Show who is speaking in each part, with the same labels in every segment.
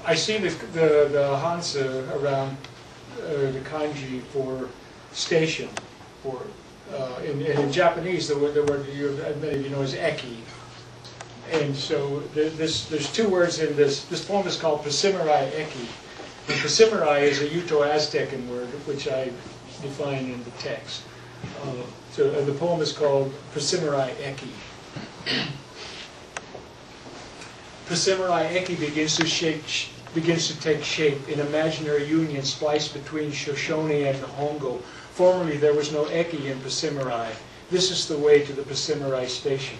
Speaker 1: I see the Hansa around the kanji for station, for in Japanese the word many of you know is eki, and so there's two words in this. This poem is called Pahsimeroi Eki, and Pahsimeroi is a Uto-Aztecan word which I define in the text. So the poem is called Pahsimeroi Eki. Pahsimeroi Eki begins to take shape in imaginary union spliced between Shoshone and Nihongo. Formerly there was no Eki in Pahsimeroi. This is the way to the Pahsimeroi station.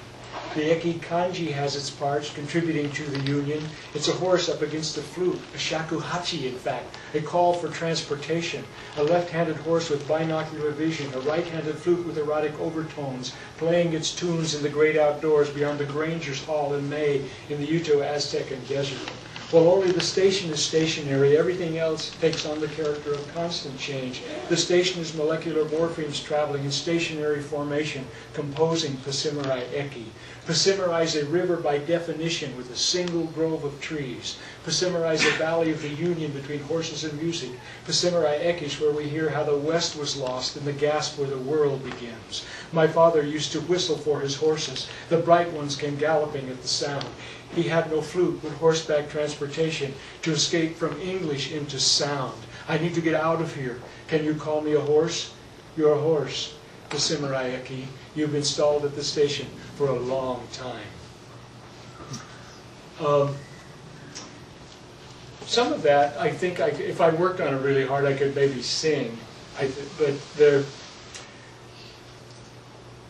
Speaker 1: The Eki kanji has its parts contributing to the union. It's a horse up against a flute, a shakuhachi in fact, a call for transportation, a left-handed horse with binocular vision, a right-handed flute with erotic overtones, playing its tunes in the great outdoors beyond the Granger's Hall in May in the Uto-Aztecan desert. While only the station is stationary, everything else takes on the character of constant change. The station is molecular morphemes traveling in stationary formation, composing Pahsimeroi Eki. Pahsimeroi is a river by definition with a single grove of trees. Pahsimeroi is a valley of the union between horses and music. Pahsimeroi Eki is where we hear how the West was lost and the gasp where the world begins. My father used to whistle for his horses. The bright ones came galloping at the sound. He had no flute but horseback transportation to escape from English into sound. I need to get out of here. Can you call me a horse? You're a horse, Pahsimeroi Eki. You've been stalled at the station for a long time. Some of that, I think, if I worked on it really hard, I could maybe sing. But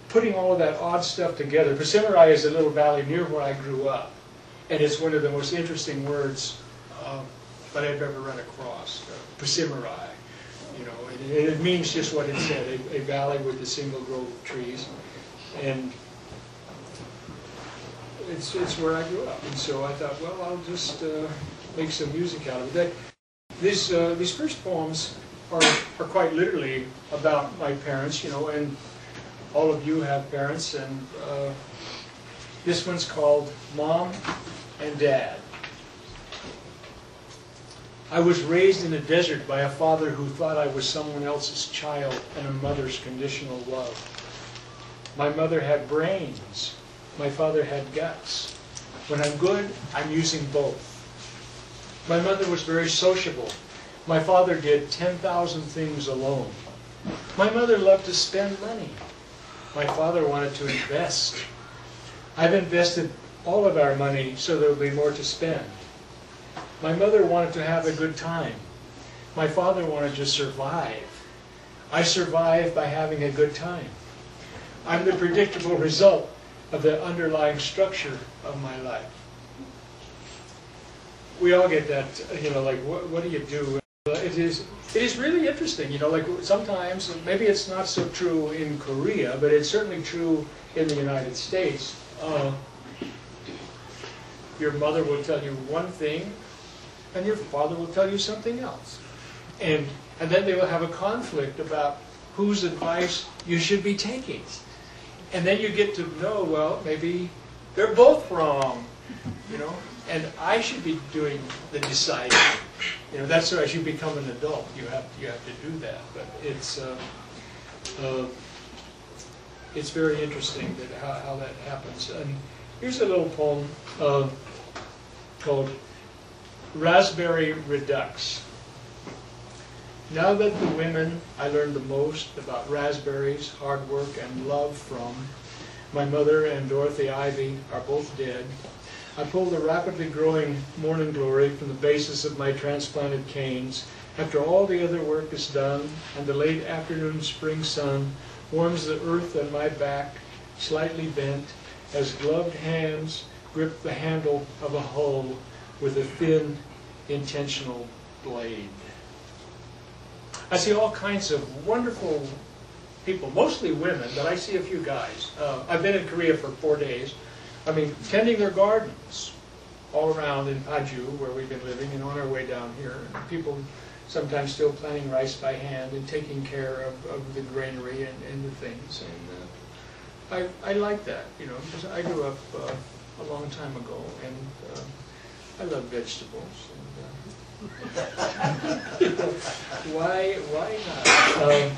Speaker 1: putting all of that odd stuff together, Pahsimeroi is a little valley near where I grew up. And it's one of the most interesting words that I've ever run across, Pahsimeroi. You know, it means just what it said, a valley with a single grove of trees. And it's where I grew up. And so I thought, well, I'll just make some music out of it. These first poems are quite literally about my parents, you know, and all of you have parents, and this one's called Mom and Dad. I was raised in a desert by a father who thought I was someone else's child and a mother's conditional love. My mother had brains. My father had guts. When I'm good, I'm using both. My mother was very sociable. My father did 10,000 things alone. My mother loved to spend money. My father wanted to invest. I've invested all of our money so there will be more to spend. My mother wanted to have a good time. My father wanted to survive. I survive by having a good time. I'm the predictable result of the underlying structure of my life. We all get that, you know, like, what do you do? It is really interesting, you know, like sometimes, maybe it's not so true in Korea, but it's certainly true in the United States. Your mother will tell you one thing, and your father will tell you something else. And then they will have a conflict about whose advice you should be taking. And then you get to know, well, maybe they're both wrong, you know, and I should be doing the deciding. You know, that's as you become an adult, you have to do that. But it's very interesting that how that happens. And here's a little poem called Raspberry Redux. Now that the women I learned the most about raspberries, hard work, and love from, my mother and Dorothy Ivy, are both dead, I pull the rapidly growing morning glory from the basis of my transplanted canes. After all the other work is done, and the late afternoon spring sun warms the earth on my back, slightly bent, as gloved hands grip the handle of a hoe with a thin, intentional blade. I see all kinds of wonderful people, mostly women, but I see a few guys. I've been in Korea for 4 days. I mean, tending their gardens all around in Paju, where we've been living, and on our way down here. And people sometimes still planting rice by hand and taking care of the granary and the things. And I like that, you know, because I grew up a long time ago, and I love vegetables. And, why not?